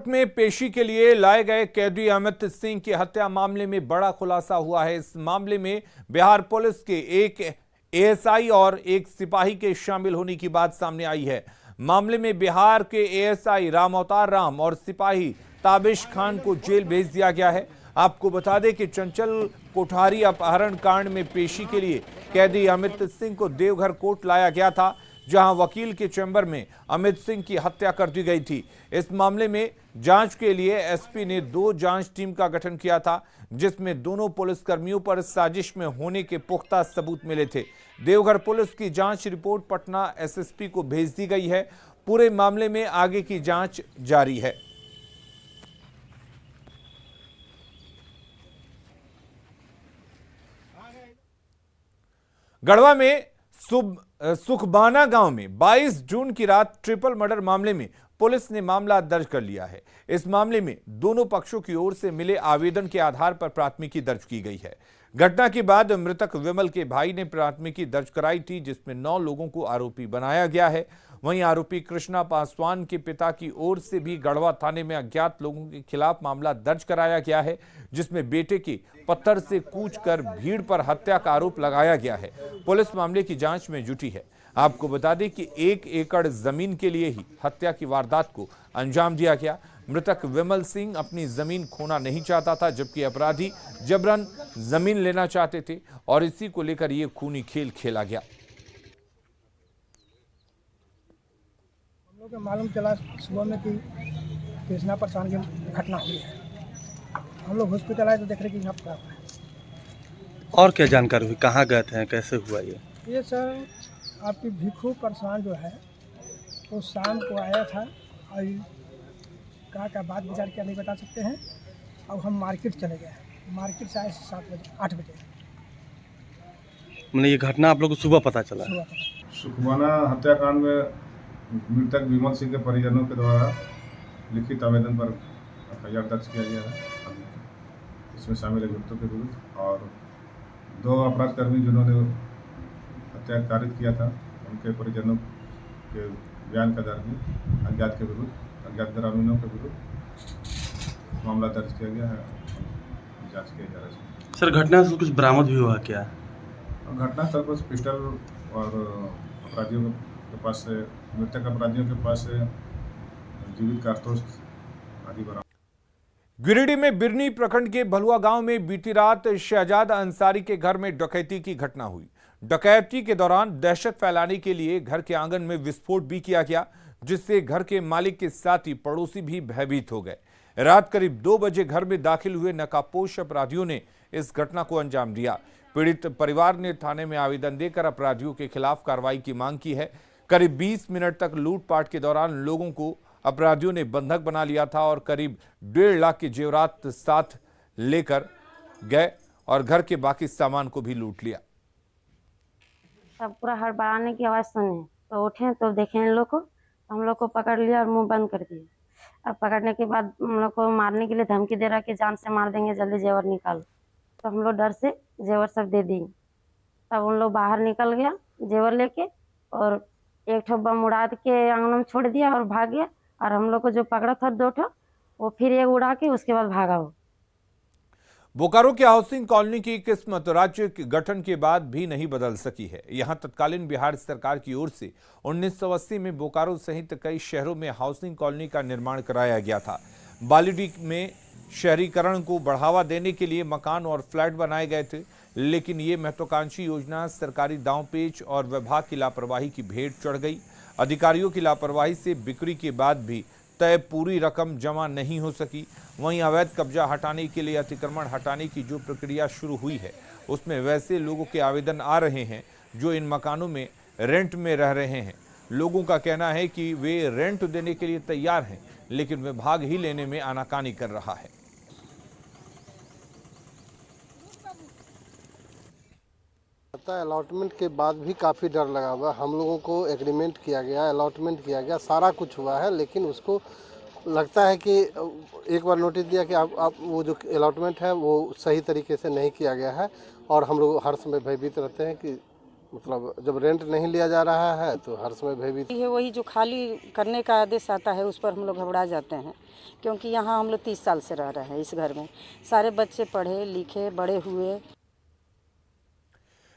में पेशी के लिए लाए गए कैदी अमित सिंह की हत्या मामले में बड़ा खुलासा हुआ है। इस मामले में बिहार पुलिस के एक एएसआई और एक सिपाही के शामिल होने की बात सामने आई है। मामले में बिहार के एएसआई राम अवतार राम और सिपाही ताबिश खान को जेल भेज दिया गया है। आपको बता दें कि चंचल कोठारी अपहरण कांड में पेशी के लिए कैदी अमित सिंह को देवघर कोर्ट लाया गया था, जहां वकील के चैम्बर में अमित सिंह की हत्या कर दी गई थी। इस मामले में जांच के लिए एसपी ने 2 जांच टीम का गठन किया था, जिसमें दोनों पुलिसकर्मियों पर साजिश में होने के पुख्ता सबूत मिले थे। देवघर पुलिस की जांच रिपोर्ट पटना एसएसपी को भेज दी गई है। पूरे मामले में आगे की जांच जारी है। गढ़वा में सुखबाना गांव में 22 जून की रात ट्रिपल मर्डर मामले में पुलिस ने मामला दर्ज कर लिया है। इस मामले में दोनों पक्षों की ओर से मिले आवेदन के आधार पर प्राथमिकी दर्ज की गई है। घटना के बाद मृतक विमल के भाई ने प्राथमिकी दर्ज कराई थी, जिसमें 9 लोगों को आरोपी बनाया गया है। वहीं आरोपी कृष्णा पासवान के पिता की ओर से भी गढ़वा थाने में अज्ञात लोगों के खिलाफ मामला दर्ज कराया गया है, जिसमें बेटे की पत्थर से कूचकर भीड़ पर हत्या का आरोप लगाया गया है। पुलिस मामले की जांच में जुटी है। आपको बता दें कि 1 एकड़ जमीन के लिए ही हत्या की वारदात को अंजाम दिया गया। मृतक विमल सिंह अपनी जमीन खोना नहीं चाहता था, जबकि अपराधी जबरन जमीन लेना चाहते थे और इसी को लेकर यह खूनी खेल खेला गया। हम लोग को मालूम चला सुबह में कि कृष्णा पासवान की घटना हुई है। हम लोग हॉस्पिटल आए तो देख रहे कि यहाँ पर है। और क्या जानकारी हुई, कहाँ गए थे, कैसे हुआ ये सर आपकी भिखू पासवान जो है वो शाम को आया था और का बात विचार क्या नहीं बता सकते हैं। अब हम मार्केट चले गए, मार्केट से आए 7 बजे 8 बजे। मैंने ये घटना आप लोग को सुबह पता चला? सुखबाना हत्याकांड में मृतक विमल सिंह के परिजनों के द्वारा लिखित आवेदन पर एफआईआर दर्ज किया गया है। इसमें शामिल अभियुक्तों के विरुद्ध और 2 अपराधकर्मी जिन्होंने हत्या कारित किया था, उनके परिजनों के बयान के आधार में अज्ञात के विरुद्ध, अज्ञात ग्रामीणों के विरुद्ध मामला दर्ज किया गया है। जांच किया जा रहा है। सर, घटना से कुछ बरामद भी हुआ क्या? घटनास्थल पर पिस्टल और अपराधियों के पास से, मृतक अपराधियों के पास से जीवित कारतूस आदि बरामद। गिरिडीह में बिरनी प्रखंड के भलुआ गांव में बीती रात शहजाद अंसारी के घर में डकैती की घटना हुई। डकैती के दौरान दहशत फैलाने के लिए घर के आंगन में विस्फोट भी किया गया, जिससे घर के मालिक के साथ ही पड़ोसी भी भयभीत हो गए। रात करीब 2 बजे घर में दाखिल हुए नकाबपोश अपराधियों ने इस घटना को अंजाम दिया। पीड़ित परिवार ने थाने में आवेदन देकर अपराधियों के खिलाफ कार्रवाई की मांग की है। करीब 20 मिनट तक लूटपाट के दौरान लोगों को अपराधियों ने बंधक बना लिया था और करीब 1.5 लाख के जेवरात साथ लेकर गए और घर के बाकी सामान को भी लूट लिया। तब पूरा हड़बड़ाने की आवाज़ सुने तो उठे तो देखे इन लोग को, हम लोग को पकड़ लिया और मुंह बंद कर दिया। अब पकड़ने के बाद हम लोग को मारने के लिए धमकी दे रहा कि जान से मार देंगे, जल्दी जेवर निकालो। तो हम लोग डर से जेवर सब दे देंगे। तब उन लोग बाहर निकल गया जेवर लेके और एक ठो बम उड़ा के आंगन में छोड़ दिया और भाग गया। और हम लोग को जो पकड़ा था 2 ठो, वो फिर एक उड़ा के उसके बाद भागा वो। बोकारो की हाउसिंग कॉलोनी की किस्मत राज्य के गठन के बाद भी नहीं बदल सकी है। यहां तत्कालीन बिहार सरकार की ओर से 1980 में बोकारो सहित कई शहरों में हाउसिंग कॉलोनी का निर्माण कराया गया था। बालीडीह में शहरीकरण को बढ़ावा देने के लिए मकान और फ्लैट बनाए गए थे, लेकिन ये महत्वाकांक्षी योजना सरकारी दांवपेच और विभाग की लापरवाही की भेंट चढ़ गई। अधिकारियों की लापरवाही से बिक्री के बाद भी तय पूरी रकम जमा नहीं हो सकी। वहीं अवैध कब्जा हटाने के लिए अतिक्रमण हटाने की जो प्रक्रिया शुरू हुई है, उसमें वैसे लोगों के आवेदन आ रहे हैं जो इन मकानों में रेंट में रह रहे हैं। लोगों का कहना है कि वे रेंट देने के लिए तैयार हैं, लेकिन विभाग ही लेने में आनाकानी कर रहा है। अलॉटमेंट के बाद भी काफ़ी डर लगा हुआ। हम लोगों को एग्रीमेंट किया गया, अलॉटमेंट किया गया, सारा कुछ हुआ है, लेकिन उसको लगता है कि एक बार नोटिस दिया कि आप वो जो अलॉटमेंट है वो सही तरीके से नहीं किया गया है। और हम लोग हर समय भयभीत रहते हैं कि मतलब जब रेंट नहीं लिया जा रहा है तो हर समय भयभीत है। वही जो खाली करने का आदेश आता है उस पर हम लोग घबरा जाते हैं, क्योंकि यहाँ हम लोग 30 साल से रह रहे हैं इस घर में। सारे बच्चे पढ़े लिखे बड़े हुए।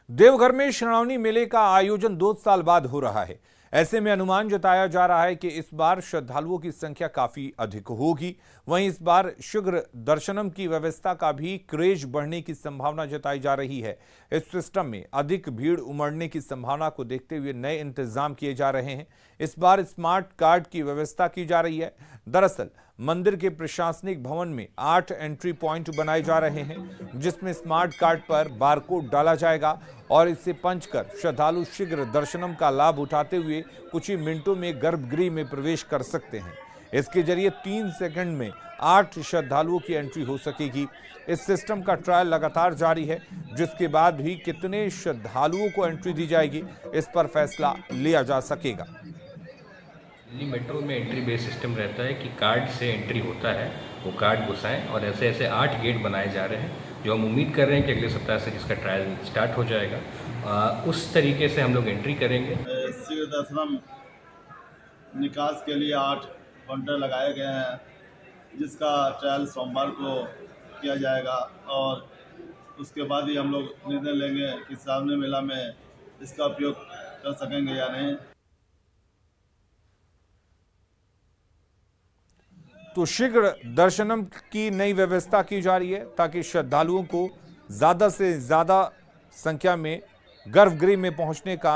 देवघर में श्रावणी मेले का आयोजन 2 साल बाद हो रहा है। ऐसे में अनुमान जताया जा रहा है कि इस बार श्रद्धालुओं की संख्या काफी अधिक होगी। वहीं इस बार शीघ्र दर्शनम की व्यवस्था का भी क्रेज बढ़ने की संभावना जताई जा रही है। इस सिस्टम में अधिक भीड़ उमड़ने की संभावना को देखते हुए नए इंतजाम किए जा रहे हैं। इस बार स्मार्ट कार्ड की व्यवस्था की जा रही है। दरअसल मंदिर के प्रशासनिक भवन में 8 एंट्री पॉइंट बनाए जा रहे हैं, जिसमें स्मार्ट कार्ड पर बारकोड डाला जाएगा और इसे पंच कर श्रद्धालु शीघ्र दर्शनम का लाभ उठाते हुए कुछ ही मिनटों में गर्भगृह में प्रवेश कर सकते हैं। इसके जरिए 3 सेकंड में 8 श्रद्धालुओं की एंट्री हो सकेगी। इस सिस्टम का ट्रायल लगातार जारी है, जिसके बाद भी कितने श्रद्धालुओं को एंट्री दी जाएगी इस पर फैसला लिया जा सकेगा। दिल्ली मेट्रो में एंट्री बेस सिस्टम रहता है कि कार्ड से एंट्री होता है, वो कार्ड घुसाएं, और ऐसे ऐसे 8 गेट बनाए जा रहे हैं जो हम उम्मीद कर रहे हैं कि अगले सप्ताह से जिसका ट्रायल स्टार्ट हो जाएगा। उस तरीके से हम लोग एंट्री करेंगे। शीघ्र दर्शनम निकास के लिए 8 काउंटर लगाए गए हैं, जिसका ट्रायल सोमवार को किया जाएगा और उसके बाद ही हम लोग निर्णय लेंगे कि श्रावणी मेला में इसका उपयोग कर सकेंगे या नहीं। तो शीघ्र दर्शनम की नई व्यवस्था की जा रही है ताकि श्रद्धालुओं को ज्यादा से ज्यादा संख्या में गर्भगृह में पहुंचने का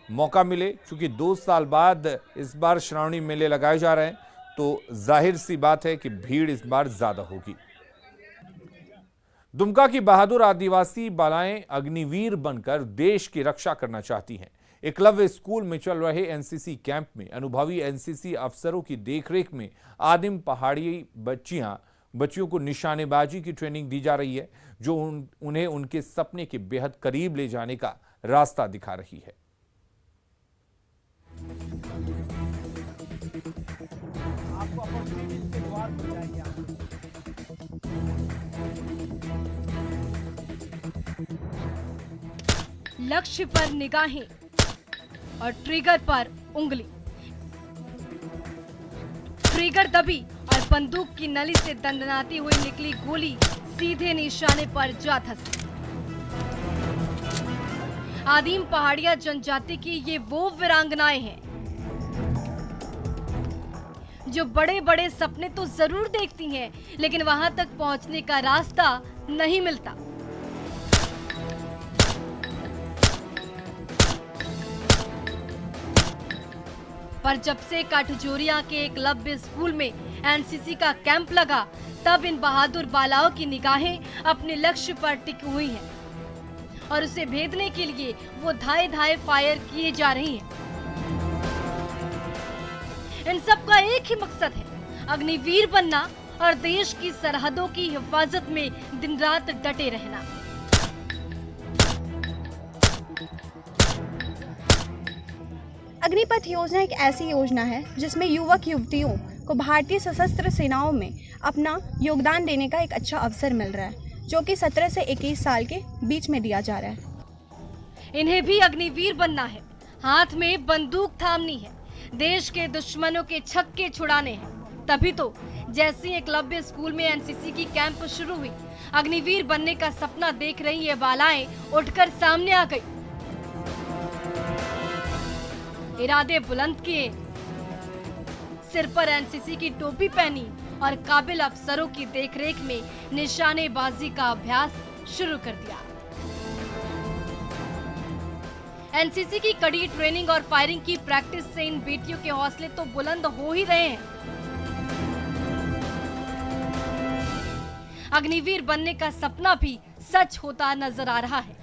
मौका मिले। क्योंकि 2 साल बाद इस बार श्रावणी मेले लगाए जा रहे हैं, तो जाहिर सी बात है कि भीड़ इस बार ज्यादा होगी। दुमका की बहादुर आदिवासी बालाएं अग्निवीर बनकर देश की रक्षा करना चाहती हैं। एकलव्य स्कूल में चल रहे एनसीसी कैंप में अनुभवी एनसीसी अफसरों की देखरेख में आदिम पहाड़ी बच्चियों को निशानेबाजी की ट्रेनिंग दी जा रही है, जो उन्हें उनके सपने के बेहद करीब ले जाने का रास्ता दिखा रही है। लक्ष्य पर निगाहें और ट्रिगर पर उंगली, ट्रिगर दबी और बंदूक की नली से दंदनाती हुई निकली गोली सीधे निशाने पर जा धंसी। आदिम पहाड़िया जनजाति की ये वो वीरांगनाएं हैं जो बड़े बड़े सपने तो जरूर देखती हैं, लेकिन वहां तक पहुंचने का रास्ता नहीं मिलता। पर जब से काठजोरिया के एकलव्य स्कूल में एनसीसी का कैंप लगा, तब इन बहादुर बालाओं की निगाहें अपने लक्ष्य पर टिकी हुई हैं और उसे भेदने के लिए वो धाए धाए फायर किए जा रही हैं। इन सब का एक ही मकसद है, अग्निवीर बनना और देश की सरहदों की हिफाजत में दिन रात डटे रहना। अग्निपथ योजना एक ऐसी योजना है जिसमें युवक युवतियों को भारतीय सशस्त्र सेनाओं में अपना योगदान देने का एक अच्छा अवसर मिल रहा है, जो कि 17 से 21 साल के बीच में दिया जा रहा है। इन्हें भी अग्निवीर बनना है, हाथ में बंदूक थामनी है, देश के दुश्मनों के छक्के छुड़ाने हैं। तभी तो जैसे एकलव्य स्कूल में एनसीसी की कैंप शुरू हुई, अग्निवीर बनने का सपना देख रही ये बालाएं उठकर सामने आ गई। इरादे बुलंद किए, सिर पर एनसीसी की टोपी पहनी और काबिल अफसरों की देखरेख में निशानेबाजी का अभ्यास शुरू कर दिया। एनसीसी की कड़ी ट्रेनिंग और फायरिंग की प्रैक्टिस से इन बेटियों के हौसले तो बुलंद हो ही रहे हैं। अग्निवीर बनने का सपना भी सच होता नजर आ रहा है।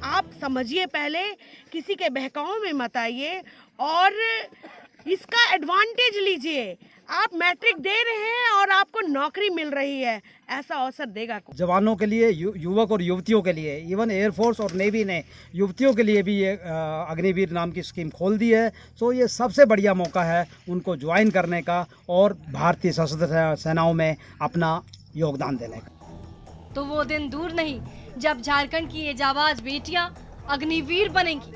आप समझिए, पहले किसी के बहकाव में मत आइए और इसका एडवांटेज लीजिए। आप मैट्रिक दे रहे हैं और आपको नौकरी मिल रही है, ऐसा अवसर देगा जवानों के लिए, युवक और युवतियों के लिए। इवन एयरफोर्स और नेवी ने युवतियों के लिए भी ये अग्निवीर नाम की स्कीम खोल दी है। तो ये सबसे बढ़िया मौका है उनको ज्वाइन करने का और भारतीय सशस्त्र सेनाओं में अपना योगदान देने का। तो वो दिन दूर नहीं जब झारखंड की ये जाबाज बेटियां अग्निवीर बनेंगी।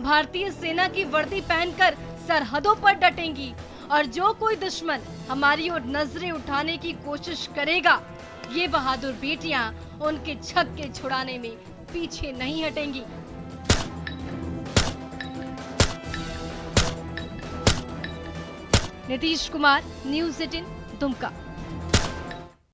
भारतीय सेना की वर्दी पहनकर सरहदों पर डटेंगी और जो कोई दुश्मन हमारी ओर नजरें उठाने की कोशिश करेगा, ये बहादुर बेटियां उनके छक्के छुड़ाने में पीछे नहीं हटेंगी। नीतीश कुमार, न्यूज़ 18, दुमका।